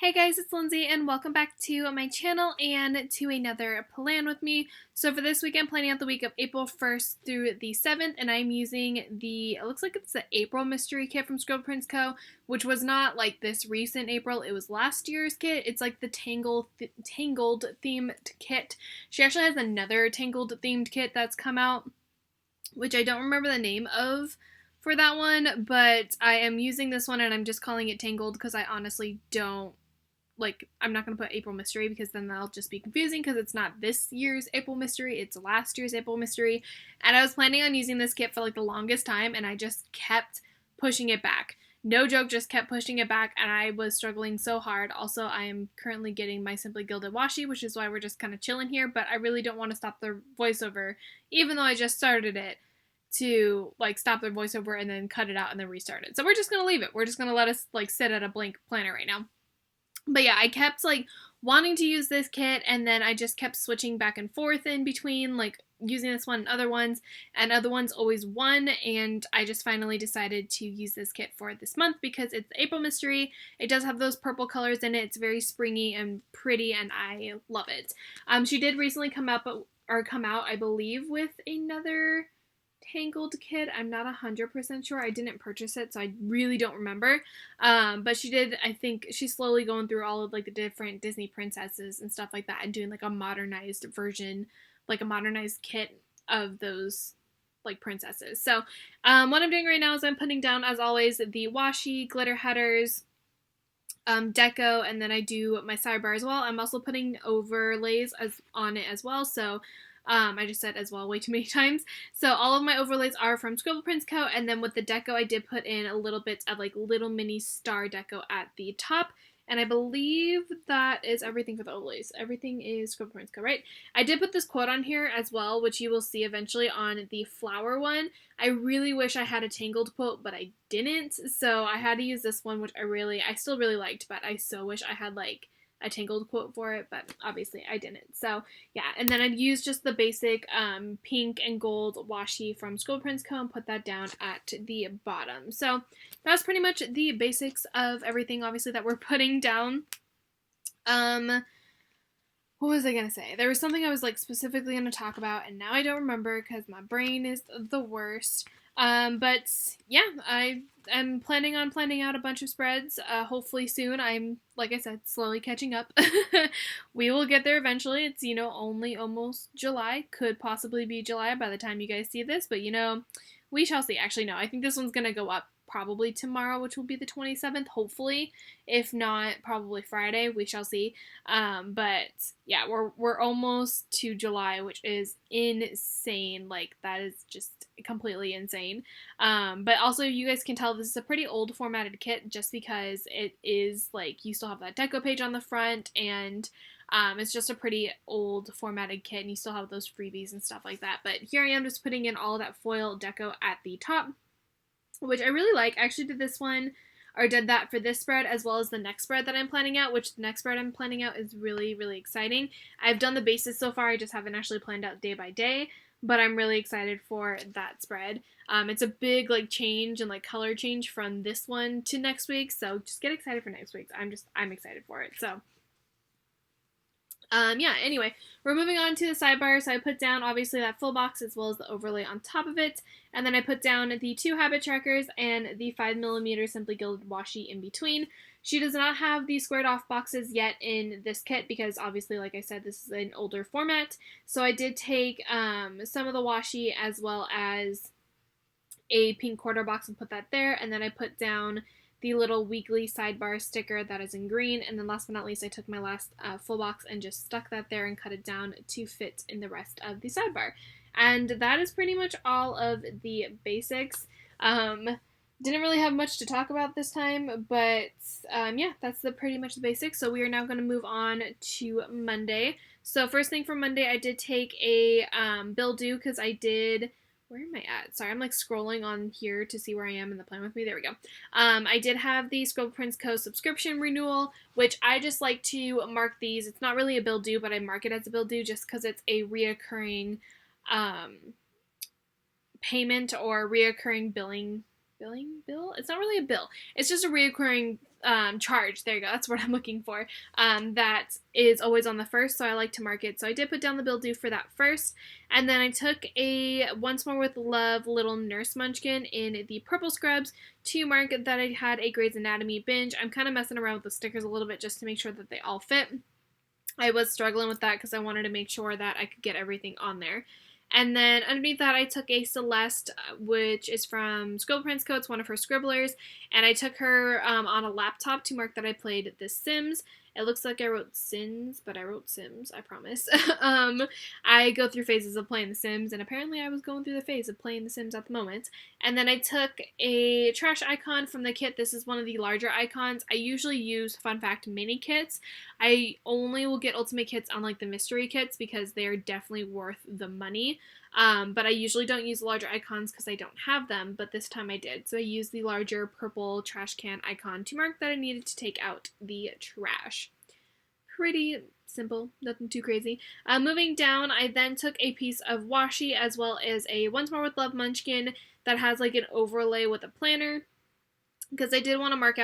Hey guys, it's Lindsay and welcome back to my channel and to another plan with me. So for this week, I'm planning out the week of April 1st through the 7th, and I'm using it looks like it's the April mystery kit from Scribble Co., which was not like this recent April, it was last year's kit. It's like the Tangled themed kit. She actually has another Tangled themed kit that's come out, which I don't remember the name of for that one, but I am using this one and I'm just calling it Tangled because I honestly don't I'm not going to put April Mystery because then that'll just be confusing because it's not this year's April Mystery, it's last year's April Mystery. And I was planning on using this kit for like the longest time and I just kept pushing it back. No joke, just kept pushing it back and I was struggling so hard. Also, I am currently getting my Simply Gilded washi, which is why we're just kind of chilling here, but I really don't want to stop the voiceover, even though I just started it, to like stop the voiceover and then cut it out and then restart it. So we're just going to leave it. We're just going to let us like sit at a blank planner right now. But yeah, I kept like wanting to use this kit and then I just kept switching back and forth in between like using this one and other ones always won, and I just finally decided to use this kit for this month because it's the April Mystery. It does have those purple colors in it. It's very springy and pretty and I love it. She did recently come out, I believe, with another Tangled kit. I'm not 100% sure. I didn't purchase it, so I really don't remember. But she did, I think, she's slowly going through all of like the different Disney princesses and stuff like that and doing like a modernized version, like a modernized kit of those like princesses. So what I'm doing right now is I'm putting down, as always, the washi, glitter headers, deco, and then I do my sidebar as well. I'm also putting overlays on it as well, so I just said as well way too many times. So all of my overlays are from Scribble Co., and then with the deco, I did put in a little bit of like little mini star deco at the top. And I believe that is everything for the overlays. Everything is Scribble Co., right? I did put this quote on here as well, which you will see eventually on the flower one. I really wish I had a Tangled quote, but I didn't. So I had to use this one, which I still really liked, but I so wish I had like a Tangled quote for it, but obviously I didn't. So yeah, and then I'd use just the basic pink and gold washi from Scribble Co. and put that down at the bottom. So that's pretty much the basics of everything, obviously, that we're putting down. What was I gonna say? There was something I was like specifically gonna talk about, and now I don't remember because my brain is the worst. But yeah, I am planning on planning out a bunch of spreads. Hopefully soon. I'm, like I said, slowly catching up. We will get there eventually. It's only almost July. Could possibly be July by the time you guys see this, but we shall see. Actually, no, I think this one's gonna go up probably tomorrow, which will be the 27th, hopefully. If not, probably Friday. We shall see. But yeah, we're almost to July, which is insane. Like, that is just completely insane. But also, you guys can tell this is a pretty old formatted kit just because it is like you still have that deco page on the front, and it's just a pretty old formatted kit, and you still have those freebies and stuff like that. But here I am just putting in all that foil deco at the top, which I really like. I actually did that for this spread as well as the next spread that I'm planning out, which the next spread I'm planning out is really, really exciting. I've done the bases so far, I just haven't actually planned out day by day, but I'm really excited for that spread. It's a big like change and like color change from this one to next week, so just get excited for next week's. I'm excited for it. So yeah, anyway, we're moving on to the sidebar. So I put down, obviously, that full box as well as the overlay on top of it. And then I put down the 2 habit trackers and the 5mm Simply Gilded washi in between. She does not have the squared off boxes yet in this kit because, obviously, like I said, this is an older format. So I did take some of the washi as well as a pink quarter box and put that there. And then I put down the little weekly sidebar sticker that is in green. And then last but not least, I took my last full box and just stuck that there and cut it down to fit in the rest of the sidebar. And that is pretty much all of the basics. Didn't really have much to talk about this time, but yeah, that's pretty much the basics. So we are now going to move on to Monday. So first thing for Monday, I did take a bill due because I did... Where am I at? Sorry, I'm like scrolling on here to see where I am in the plan with me. There we go. I did have the Scribble Co. subscription renewal, which I just like to mark these. It's not really a bill due, but I mark it as a bill due just because it's a reoccurring payment or reoccurring bill. It's not really a bill. It's just a reoccurring charge, there you go, that's what I'm looking for, that is always on the first, so I like to mark it. So I did put down the bill due for that first, and then I took a Once More with Love little nurse munchkin in the purple scrubs to mark that I had a Grey's Anatomy binge. I'm kind of messing around with the stickers a little bit just to make sure that they all fit. I was struggling with that because I wanted to make sure that I could get everything on there. And then underneath that, I took a Celeste, which is from Scribble Prince Co. It's one of her scribblers. And I took her on a laptop to mark that I played The Sims. It looks like I wrote Sims, but I wrote Sims, I promise. I go through phases of playing The Sims, and apparently I was going through the phase of playing The Sims at the moment. And then I took a trash icon from the kit. This is one of the larger icons. I usually use, fun fact, mini kits. I only will get ultimate kits on like the mystery kits because they're definitely worth the money. But I usually don't use larger icons because I don't have them, but this time I did. So I used the larger purple trash can icon to mark that I needed to take out the trash. Pretty simple, nothing too crazy. Moving down, I then took a piece of washi as well as a Once More with Love munchkin that has like an overlay with a planner, because I did want to mark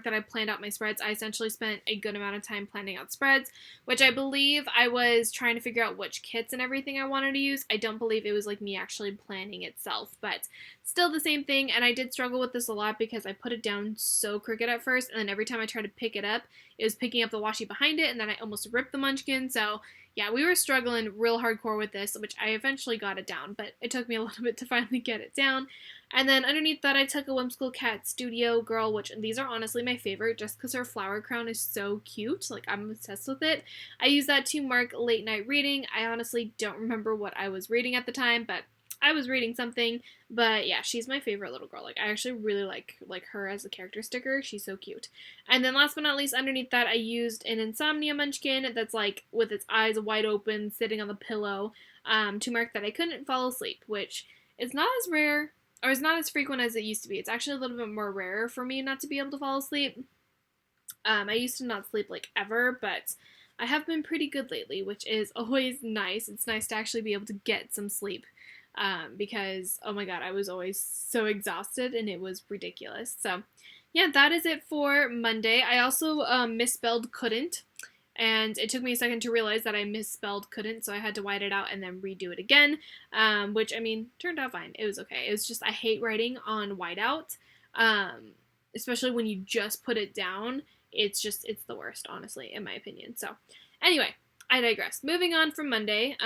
that I planned out my spreads. I essentially spent a good amount of time planning out spreads, which I believe I was trying to figure out which kits and everything I wanted to use. I don't believe it was like me actually planning itself, but still the same thing. And I did struggle with this a lot because I put it down so crooked at first, and then every time I tried to pick it up, it was picking up the washi behind it, and then I almost ripped the munchkin. So yeah, we were struggling real hardcore with this, which I eventually got it down, but it took me a little bit to finally get it down. And then underneath that, I took a Whimsical Cat Studio Girl, which these are honestly my favorite just because her flower crown is so cute. Like, I'm obsessed with it. I used that to mark late night reading. I honestly don't remember what I was reading at the time, but I was reading something. But yeah, she's my favorite little girl. Like, I actually really like her as a character sticker. She's so cute. And then last but not least, underneath that, I used an Insomnia munchkin that's like with its eyes wide open, sitting on the pillow, to mark that I couldn't fall asleep, which is not as rare, or is not as frequent as it used to be. It's actually a little bit more rare for me not to be able to fall asleep. I used to not sleep like ever, but I have been pretty good lately, which is always nice. It's nice to actually be able to get some sleep, because, oh my god, I was always so exhausted and it was ridiculous. So yeah, that is it for Monday. I also misspelled couldn't. And it took me a second to realize that I misspelled couldn't, so I had to white it out and then redo it again, which, I mean, turned out fine. It was okay. It was just, I hate writing on whiteout, especially when you just put it down. It's the worst, honestly, in my opinion. So, anyway, I digress. Moving on from Monday,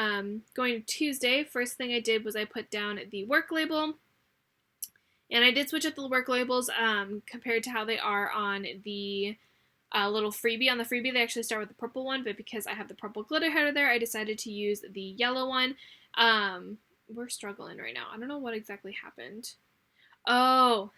going to Tuesday, first thing I did was I put down the work label. And I did switch up the work labels compared to how they are on the little freebie. On the freebie, they actually start with the purple one, but because I have the purple glitter header there, I decided to use the yellow one. We're struggling right now. I don't know what exactly happened. Oh,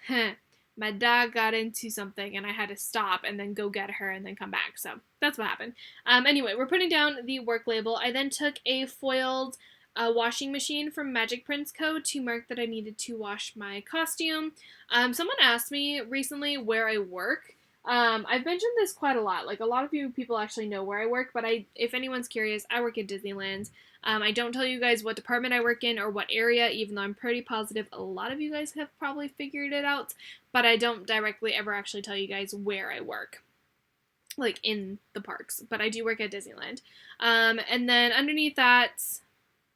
my dog got into something, and I had to stop and then go get her and then come back. So that's what happened. Anyway, we're putting down the work label. I then took a foiled washing machine from Magic Prince Co. to mark that I needed to wash my costume. Someone asked me recently where I work. I've mentioned this quite a lot. Like, a lot of people actually know where I work, but if anyone's curious, I work at Disneyland. I don't tell you guys what department I work in or what area, even though I'm pretty positive a lot of you guys have probably figured it out, but I don't directly ever actually tell you guys where I work, like in the parks, but I do work at Disneyland. And then underneath that,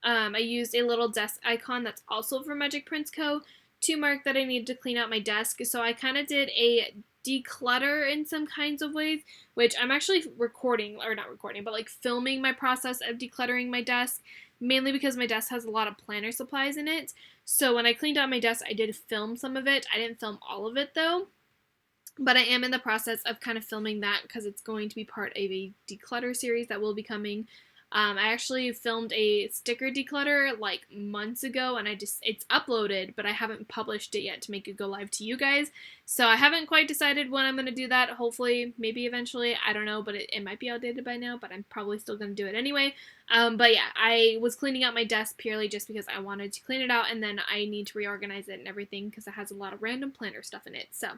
I used a little desk icon that's also from Magic Prince Co. to mark that I needed to clean out my desk. So I kind of did a declutter in some kinds of ways, which I'm actually like filming my process of decluttering my desk, mainly because my desk has a lot of planner supplies in it. So when I cleaned out my desk, I did film some of it. I didn't film all of it though, but I am in the process of kind of filming that because it's going to be part of a declutter series that will be coming. I actually filmed a sticker declutter like months ago, and it's uploaded, but I haven't published it yet to make it go live to you guys. So I haven't quite decided when I'm going to do that. Hopefully, maybe eventually, I don't know, but it might be outdated by now, but I'm probably still going to do it anyway. But yeah, I was cleaning out my desk purely just because I wanted to clean it out, and then I need to reorganize it and everything because it has a lot of random planner stuff in it. So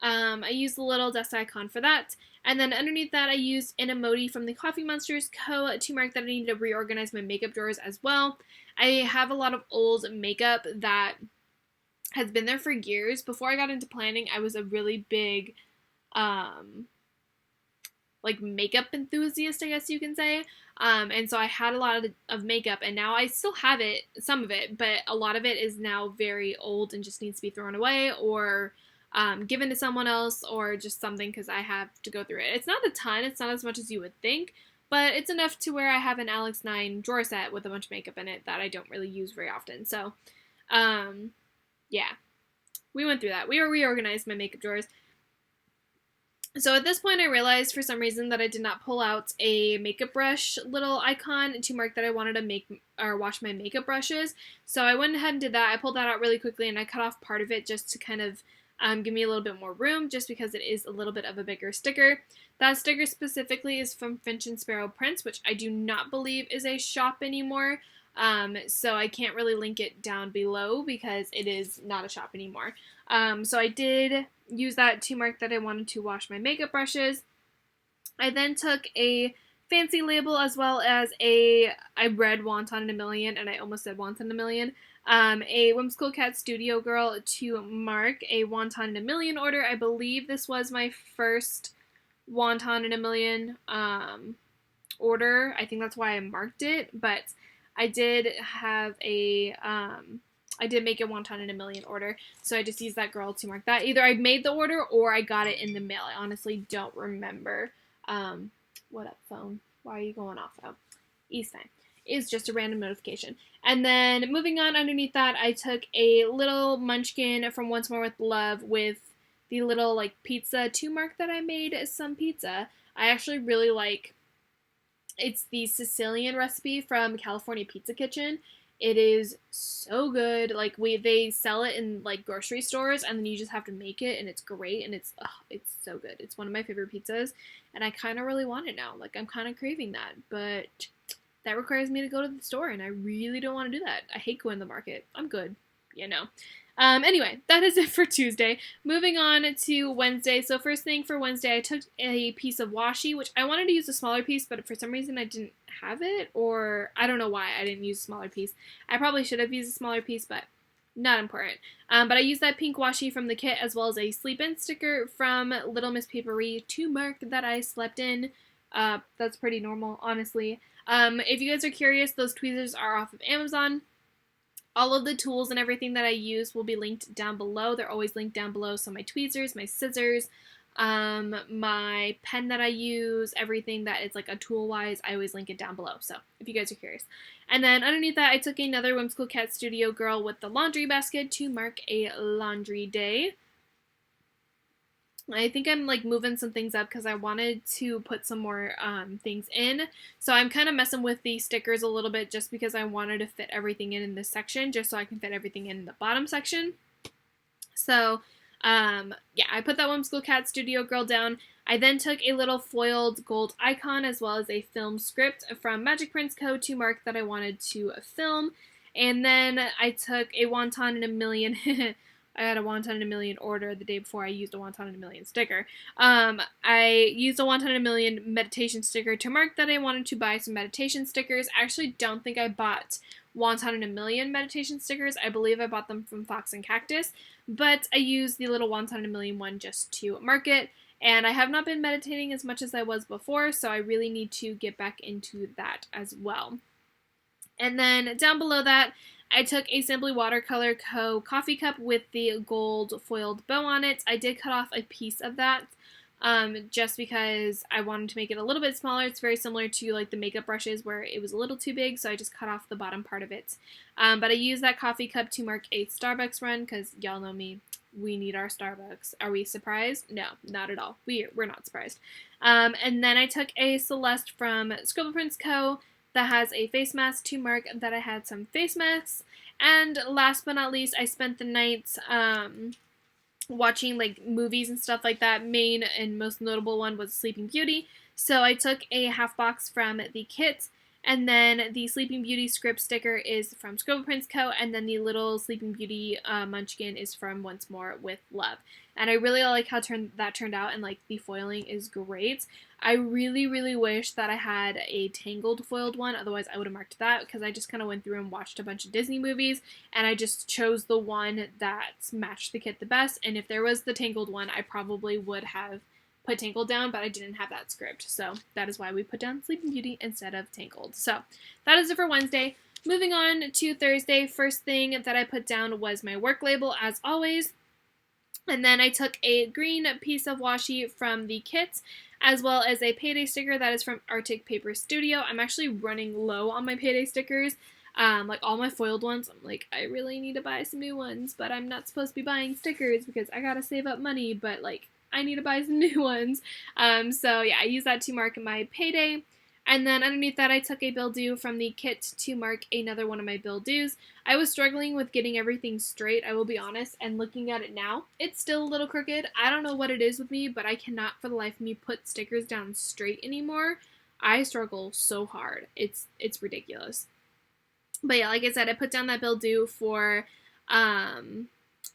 I used the little desk icon for that. And then underneath that, I used an emoji from the Coffee Monsters Co. to mark that I needed to reorganize my makeup drawers as well. I have a lot of old makeup that has been there for years. Before I got into planning, I was a really big like makeup enthusiast, I guess you can say. And so I had a lot of makeup, and now I still have it, some of it, but a lot of it is now very old and just needs to be thrown away or given to someone else or just something because I have to go through it. It's not a ton, it's not as much as you would think, but it's enough to where I have an Alex 9 drawer set with a bunch of makeup in it that I don't really use very often. So, yeah, we went through that. We reorganized my makeup drawers. So at this point I realized for some reason that I did not pull out a makeup brush little icon to mark that I wanted to make or wash my makeup brushes. So I went ahead and did that. I pulled that out really quickly and I cut off part of it just to kind of give me a little bit more room just because it is a little bit of a bigger sticker. That sticker specifically is from Finch and Sparrow Prints, which I do not believe is a shop anymore. So I can't really link it down below because it is not a shop anymore. So I did use that to mark that I wanted to wash my makeup brushes. I then took a fancy label as well as I read Wonton in a Million, and I almost said Wonton in a Million, a Whimsical Cat Studio Girl to mark a Wonton in a Million order. I believe this was my first Wonton in a Million order. I think that's why I marked it, but I did have I did make a Wonton in a Million order, so I just used that girl to mark that. Either I made the order or I got it in the mail. I honestly don't remember. What up, phone? Why are you going off, though? East time. It's just a random notification. And then moving on underneath that, I took a little munchkin from Once More with Love with the little like pizza to mark that I made some pizza. I actually really like, it's the Sicilian recipe from California Pizza Kitchen. It is so good. Like they sell it in like grocery stores, and then you just have to make it, and it's great, and it's so good. It's one of my favorite pizzas, and I kind of really want it now. Like I'm kind of craving that, but that requires me to go to the store, and I really don't want to do that. I hate going to the market. I'm good, you know. Anyway, that is it for Tuesday. Moving on to Wednesday. So first thing for Wednesday, I took a piece of washi, which I wanted to use a smaller piece, but for some reason I didn't have it, or I don't know why I didn't use a smaller piece. I probably should have used a smaller piece, but not important. But I used that pink washi from the kit as well as a sleep in sticker from Little Miss Papery to mark that I slept in. That's pretty normal, honestly. If you guys are curious, those tweezers are off of Amazon. All of the tools and everything that I use will be linked down below. They're always linked down below. So my tweezers, my scissors, my pen that I use, everything that is like a tool wise, I always link it down below. So if you guys are curious. And then underneath that, I took another Whimsical Cat Studio Girl with the laundry basket to mark a laundry day. I think I'm like moving some things up because I wanted to put some more things in. So I'm kind of messing with the stickers a little bit just because I wanted to fit everything in this section just so I can fit everything in the bottom section. So yeah, I put that Whimsical Cat Studio Girl down. I then took a little foiled gold icon as well as a film script from Magic Prints Co. to mark that I wanted to film. And then I took a Wonton in a Million I had a Wonton in a Million order the day before I used a Wonton in a Million sticker. I used a Wonton in a Million meditation sticker to mark that I wanted to buy some meditation stickers. I actually don't think I bought Wonton in a Million meditation stickers. I believe I bought them from Fox and Cactus, but I used the little Wonton in a Million one just to mark it. And I have not been meditating as much as I was before, so I really need to get back into that as well. And then down below that, I took a Simply Watercolor Co. coffee cup with the gold foiled bow on it. I did cut off a piece of that just because I wanted to make it a little bit smaller. It's very similar to like the makeup brushes where it was a little too big, so I just cut off the bottom part of it. But I used that coffee cup to mark a Starbucks run because y'all know me. We need our Starbucks. Are we surprised? No, not at all. We're not surprised. And then I took a Celeste from Scribble Prints Co. that has a face mask to mark that I had some face masks. And last but not least, I spent the night watching like movies and stuff like that. Main and most notable one was Sleeping Beauty. So I took a half box from the kit, and then the Sleeping Beauty script sticker is from Scribble Prints Co. And then the little Sleeping Beauty munchkin is from Once More with Love. And I really like how that turned out, and like the foiling is great. I really, really wish that I had a Tangled foiled one, otherwise I would have marked that, because I just kind of went through and watched a bunch of Disney movies, and I just chose the one that matched the kit the best, and if there was the Tangled one, I probably would have put Tangled down, but I didn't have that script. So that is why we put down Sleeping Beauty instead of Tangled. So that is it for Wednesday. Moving on to Thursday, first thing that I put down was my work label, as always. And then I took a green piece of washi from the kit, as well as a payday sticker that is from Arctic Paper Studio. I'm actually running low on my payday stickers. Like all my foiled ones, I'm like, I really need to buy some new ones, but I'm not supposed to be buying stickers because I gotta save up money, but like, I need to buy some new ones. So yeah, I use that to mark my payday. And then underneath that, I took a bill due from the kit to mark another one of my bill dues. I was struggling with getting everything straight, I will be honest, and looking at it now, it's still a little crooked. I don't know what it is with me, but I cannot for the life of me put stickers down straight anymore. I struggle so hard. It's ridiculous. But yeah, like I said, I put down that bill due for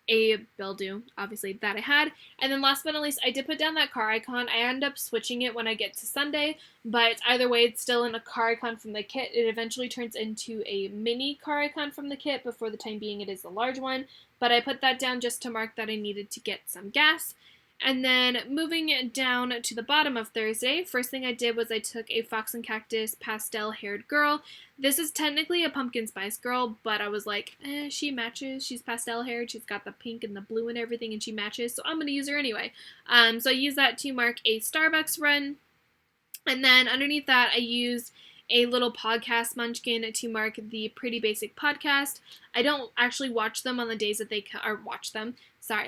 a bill due, obviously, that I had. And then last but not least, I did put down that car icon. I end up switching it when I get to Sunday, but either way, it's still in a car icon from the kit. It eventually turns into a mini car icon from the kit, but for the time being, it is a large one. But I put that down just to mark that I needed to get some gas. And then moving down to the bottom of Thursday, first thing I did was I took a Fox and Cactus pastel-haired girl. This is technically a pumpkin spice girl, but I was like, she matches. She's pastel-haired. She's got the pink and the blue and everything, and she matches, so I'm going to use her anyway. So I used that to mark a Starbucks run. And then underneath that, I used a little podcast munchkin to mark the Pretty Basic podcast. I don't actually watch them on the days that they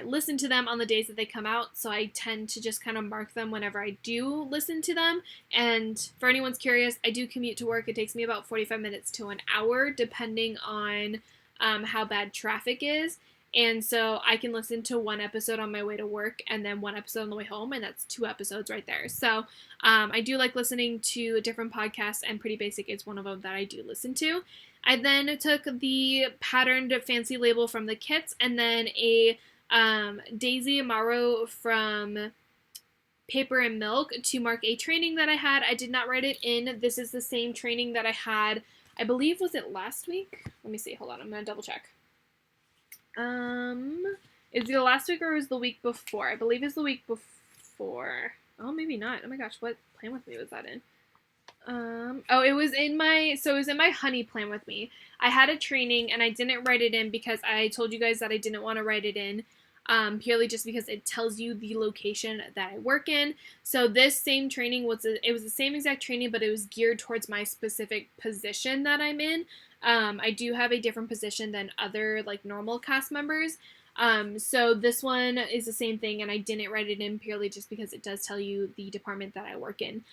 listen to them on the days that they come out, so I tend to just kind of mark them whenever I do listen to them. And for anyone's curious, I do commute to work. It takes me about 45 minutes to an hour, depending on how bad traffic is. And so I can listen to one episode on my way to work and then one episode on the way home, and that's 2 episodes right there. So I do like listening to different podcasts, and Pretty Basic is one of them that I do listen to. I then took the patterned fancy label from the kits and then a Daisy Amaro from Paper and Milk to mark a training that I had. I did not write it in. This is the same training that I had, I believe, was it last week? Let me see. Hold on. I'm going to double check. Is it the last week or was the week before? I believe it's the week before. Oh, maybe not. Oh my gosh, what Plan With Me was that in? It was in my honey Plan With Me. I had a training and I didn't write it in because I told you guys that I didn't want to write it in. Purely just because it tells you the location that I work in. So this same training was the same exact training, but it was geared towards my specific position that I'm in. I do have a different position than other like normal cast members. So this one is the same thing, and I didn't write it in purely just because it does tell you the department that I work in.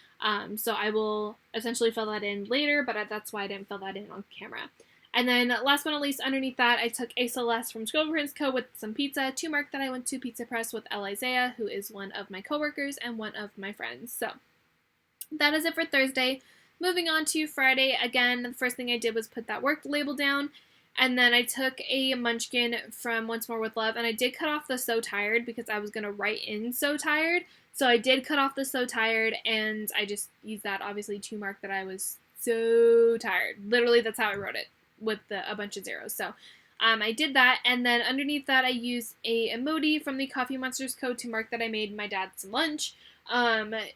So I will essentially fill that in later, but that's why I didn't fill that in on camera. And then last but not least, underneath that, I took a Celeste from Scribble Co. with some pizza to mark that I went to Pizza Press with Isaiah, who is one of my coworkers and one of my friends. So that is it for Thursday. Moving on to Friday, again, the first thing I did was put that work label down. And then I took a munchkin from Once More With Love, and I did cut off the So Tired because I was going to write in So Tired. So I did cut off the So Tired, and I just used that, obviously, to mark that I was so tired. Literally, that's how I wrote it, with a bunch of zeros. So I did that, and then underneath that I used a emoji from the Coffee Monsters code to mark that I made my dad some lunch.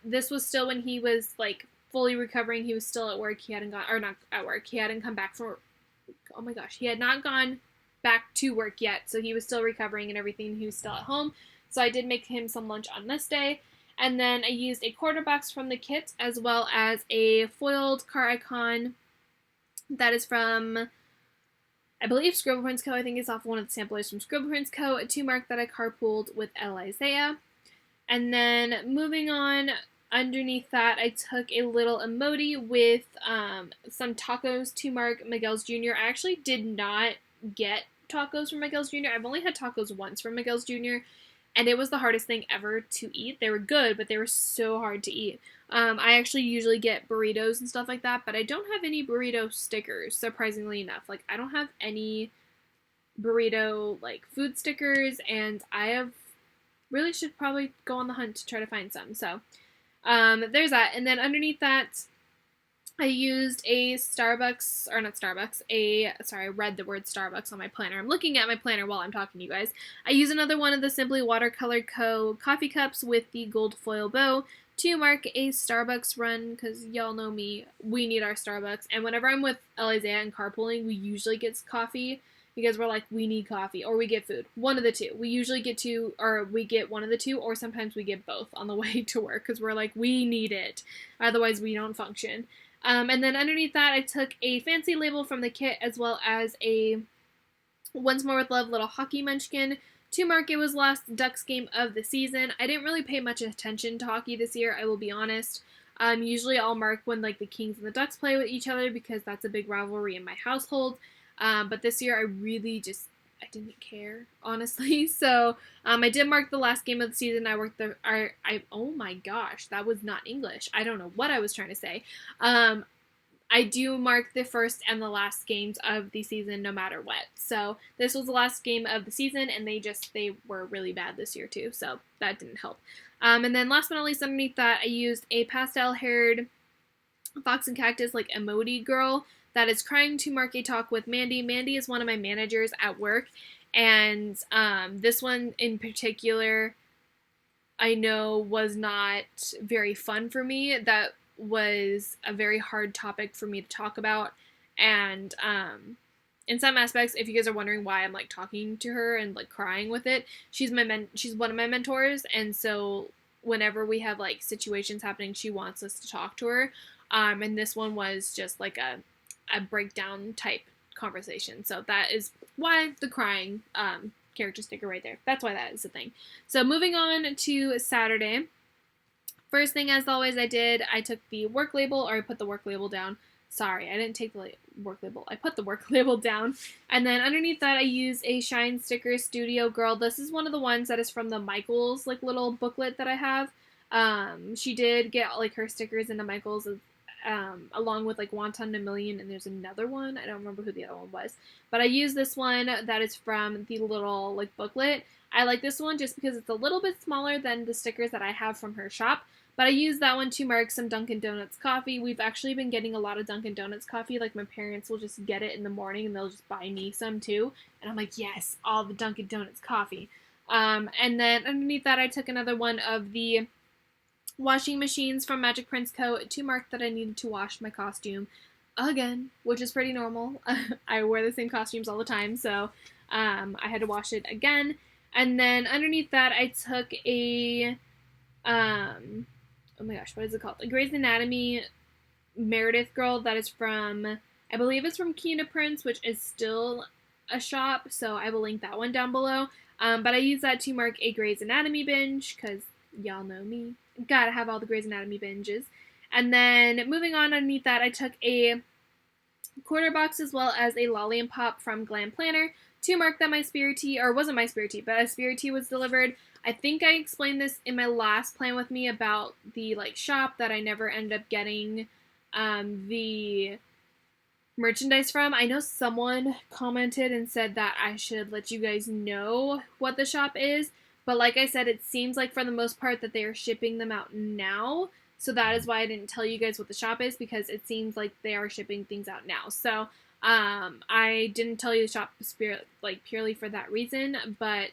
This was still when he was like fully recovering. He was still at work. He hadn't gone, or not at work. He hadn't come back from, oh my gosh, he had not gone back to work yet. So he was still recovering and everything. He was still at home. So I did make him some lunch on this day. And then I used a quarter box from the kit as well as a foiled car icon that is from, I believe, Scribble Co. I think it's off one of the samplers from Scribble Co. to mark that I carpooled with Isaiah. And then moving on, underneath that, I took a little emoji with some tacos to mark Miguel's Jr. I actually did not get tacos from Miguel's Jr. I've only had tacos once from Miguel's Jr., and it was the hardest thing ever to eat. They were good, but they were so hard to eat. I actually usually get burritos and stuff like that, but I don't have any burrito stickers, surprisingly enough. Like, I don't have any burrito, like, food stickers, and I really should probably go on the hunt to try to find some. So, there's that. And then underneath that, I used a Starbucks, or not Starbucks, sorry, I read the word Starbucks on my planner. I'm looking at my planner while I'm talking to you guys. I used another one of the Simply Watercolor Co. coffee cups with the gold foil bow to mark a Starbucks run, because y'all know me, we need our Starbucks. And whenever I'm with Elizea and carpooling, we usually get coffee, because we're like, we need coffee, or we get food. One of the two. We usually get two, or we get one of the two, or sometimes we get both on the way to work, because we're like, we need it. Otherwise, we don't function. And then underneath that, I took a fancy label from the kit, as well as a Once More with Love little hockey munchkin to mark it was last Ducks game of the season. I didn't really pay much attention to hockey this year, I will be honest. Usually I'll mark when like the Kings and the Ducks play with each other, because that's a big rivalry in my household. But this year I didn't care, honestly. So I did mark the last game of the season. Oh my gosh, that was not English. I don't know what I was trying to say. I do mark the first and the last games of the season no matter what. So this was the last game of the season, and they were really bad this year too, so that didn't help. And then last but not least, underneath that, I used a pastel-haired Fox and Cactus like emoji girl that is crying to mark a talk with Mandy. Mandy is one of my managers at work, and this one in particular I know was not very fun for me. That was a very hard topic for me to talk about, and in some aspects, if you guys are wondering why I'm like talking to her and like crying with it, she's one of my mentors, and so whenever we have like situations happening, she wants us to talk to her. And this one was just like a breakdown type conversation. So that is why the crying character sticker right there. That's why that is a thing. So moving on to Saturday. First thing, as always, I took the work label, or I put the work label down. Sorry, I didn't take the work label. I put the work label down. And then underneath that, I used a Shine Sticker Studio Girl. This is one of the ones that is from the Michaels like little booklet that I have. She did get like her stickers into Michaels along with like Wonton a Million, and there's another one. I don't remember who the other one was. But I used this one that is from the little like booklet. I like this one just because it's a little bit smaller than the stickers that I have from her shop. But I used that one to mark some Dunkin' Donuts coffee. We've actually been getting a lot of Dunkin' Donuts coffee. Like, my parents will just get it in the morning, and they'll just buy me some, too. And I'm like, yes, all the Dunkin' Donuts coffee. And then underneath that, I took another one of the washing machines from Magic Prince Co. to mark that I needed to wash my costume again, which is pretty normal. I wear the same costumes all the time, so I had to wash it again. And then underneath that, I took a... oh my gosh, what is it called? A Grey's Anatomy Meredith girl that is from, I believe it's from Kina Prince, which is still a shop, so I will link that one down below. But I use that to mark a Grey's Anatomy binge, because y'all know me. Gotta have all the Grey's Anatomy binges. And then moving on underneath that, I took a quarter box as well as a Lolly and Pop from Glam Planner to mark that my Spirit Tea, or it wasn't my Spirit Tea, but a Spirit Tea was delivered. I think I explained this in my last plan with me about the like shop that I never ended up getting the merchandise from. I know someone commented and said that I should let you guys know what the shop is, but like I said, it seems like for the most part that they are shipping them out now. So that is why I didn't tell you guys what the shop is, because it seems like they are shipping things out now. So I didn't tell you the shop like purely for that reason, but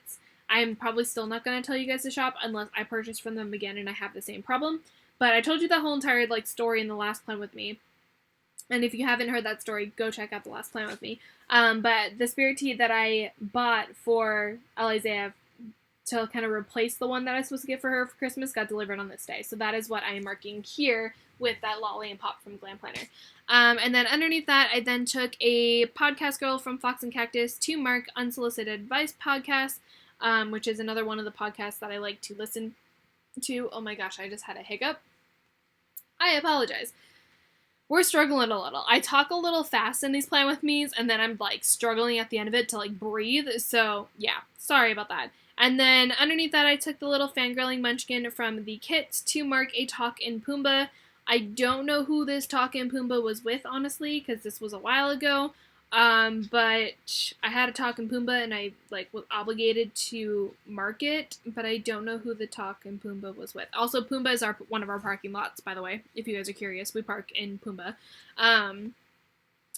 I'm probably still not going to tell you guys the shop unless I purchase from them again and I have the same problem. But I told you the whole entire like story in the last plan with me. And if you haven't heard that story, go check out the last plan with me. But the Spirit Tea that I bought for Elizea to kind of replace the one that I was supposed to get for her for Christmas got delivered on this day. So that is what I am marking here with that Lolly and Pop from Glam Planner. And then underneath that, I then took a podcast girl from Fox and Cactus to mark Unsolicited Advice Podcast, which is another one of the podcasts that I like to listen to. Oh my gosh, I just had a hiccup. I apologize. We're struggling a little. I talk a little fast in these plan with me's, and then I'm like struggling at the end of it to like breathe. So yeah, sorry about that. And then underneath that, I took the little fangirling munchkin from the kit to mark a Talk in Pumbaa. I don't know who this Talk in Pumbaa was with, honestly, because this was a while ago. But I had a Talk and Pumbaa, and I like was obligated to mark it, but I don't know who the Talk and Pumbaa was with. Also, Pumbaa is one of our parking lots, by the way. If you guys are curious, we park in Pumbaa.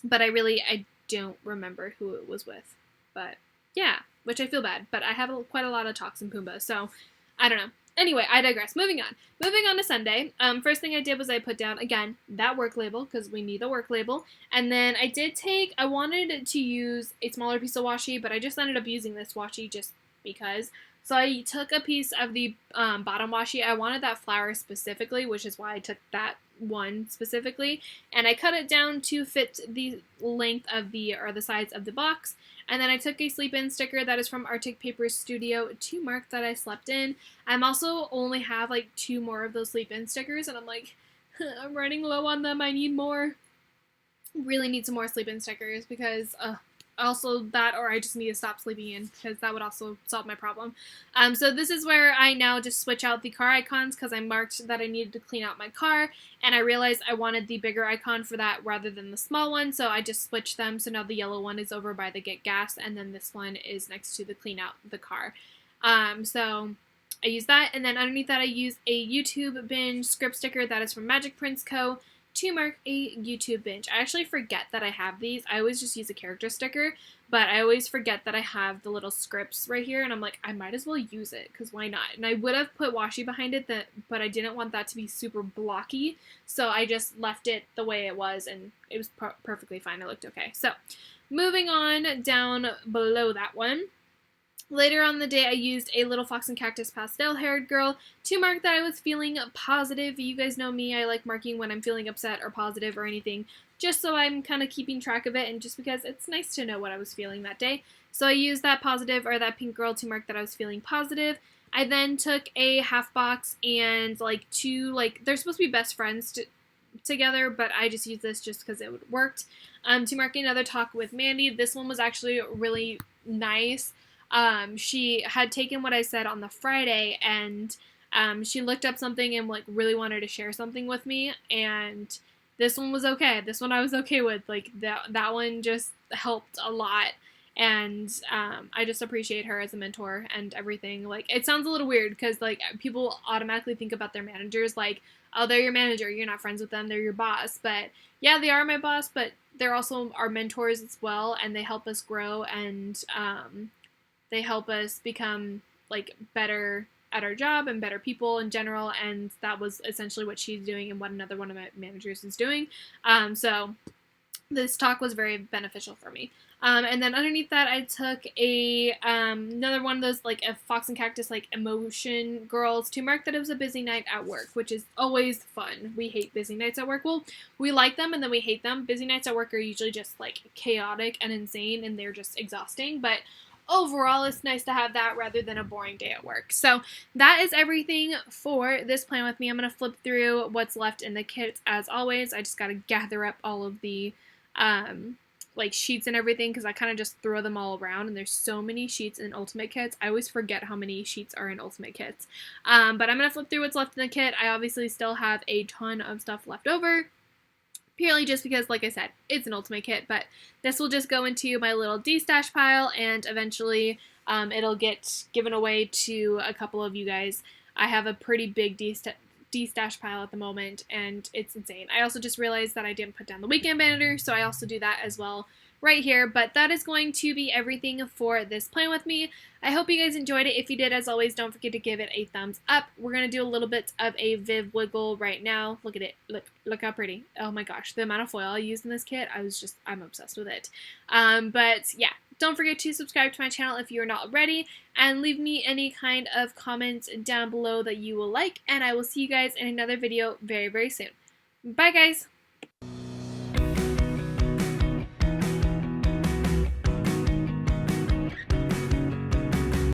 But I don't remember who it was with. But yeah, which I feel bad. But I have quite a lot of Talks and Pumbaa, so I don't know. Anyway, I digress. Moving on. Moving on to Sunday. First thing I did was I put down, again, that work label, because we need a work label. And then I wanted to use a smaller piece of washi, but I just ended up using this washi just because. So I took a piece of the bottom washi. I wanted that flower specifically, which is why I took that one specifically. And I cut it down to fit the length of the size of the box. And then I took a sleep in sticker that is from Arctic Paper Studio to mark that I slept in. I'm also only have like 2 more of those sleep in stickers, and I'm like, I'm running low on them. I need more. Really need some more sleep in stickers because also that, or I just need to stop sleeping in because that would also solve my problem. So this is where I now just switch out the car icons because I marked that I needed to clean out my car, and I realized I wanted the bigger icon for that rather than the small one, so I just switched them. So now the yellow one is over by the get gas, and then this one is next to the clean out the car. So I use that, and then underneath that I use a YouTube binge script sticker that is from Magic Prints Co. to mark a YouTube binge. I actually forget that I have these. I always just use a character sticker, but I always forget that I have the little scripts right here, and I'm like, I might as well use it, because why not? And I would have put washi behind it, but I didn't want that to be super blocky, so I just left it the way it was, and it was perfectly fine. It looked okay. So, moving on down below that one. Later on in the day, I used a Little Fox and Cactus pastel-haired girl to mark that I was feeling positive. You guys know me. I like marking when I'm feeling upset or positive or anything, just so I'm kind of keeping track of it, and just because it's nice to know what I was feeling that day. So I used that that pink girl to mark that I was feeling positive. I then took a half box and they're supposed to be best friends together, but I just used this just because it worked. To mark another talk with Mandy. This one was actually really nice. She had taken what I said on the Friday, and she looked up something and really wanted to share something with me, and this one was okay. This one I was okay with. That one just helped a lot, and I just appreciate her as a mentor and everything. It sounds a little weird because people automatically think about their managers oh, they're your manager, you're not friends with them, they're your boss. But yeah, they are my boss, but they're also our mentors as well, and they help us grow, and they help us become better at our job and better people in general, and that was essentially what she's doing and what another one of my managers is doing. So this talk was very beneficial for me. And then underneath that, I took another one of those a Fox and Cactus emotion girls to mark that it was a busy night at work, which is always fun. We hate busy nights at work. Well, we like them and then we hate them. Busy nights at work are usually just chaotic and insane, and they're just exhausting, but overall, it's nice to have that rather than a boring day at work. So that is everything for this plan with me. I'm going to flip through what's left in the kit as always. I just got to gather up all of the sheets and everything because I kind of just throw them all around, and there's so many sheets in Ultimate Kits. I always forget how many sheets are in Ultimate Kits. But I'm going to flip through what's left in the kit. I obviously still have a ton of stuff left over, purely just because, like I said, it's an Ultimate Kit, but this will just go into my little D-stash pile, and eventually it'll get given away to a couple of you guys. I have a pretty big D-stash pile at the moment, and it's insane. I also just realized that I didn't put down the weekend banner, so I also do that as well right here. But that is going to be everything for this plan with me. I hope you guys enjoyed it. If you did, as always, don't forget to give it a thumbs up. We're going to do a little bit of a Viv wiggle right now. Look at it. Look how pretty. Oh my gosh. The amount of foil I used in this kit, I'm obsessed with it. But yeah, don't forget to subscribe to my channel if you're not already, and leave me any kind of comments down below that you will like, and I will see you guys in another video very, very soon. Bye, guys!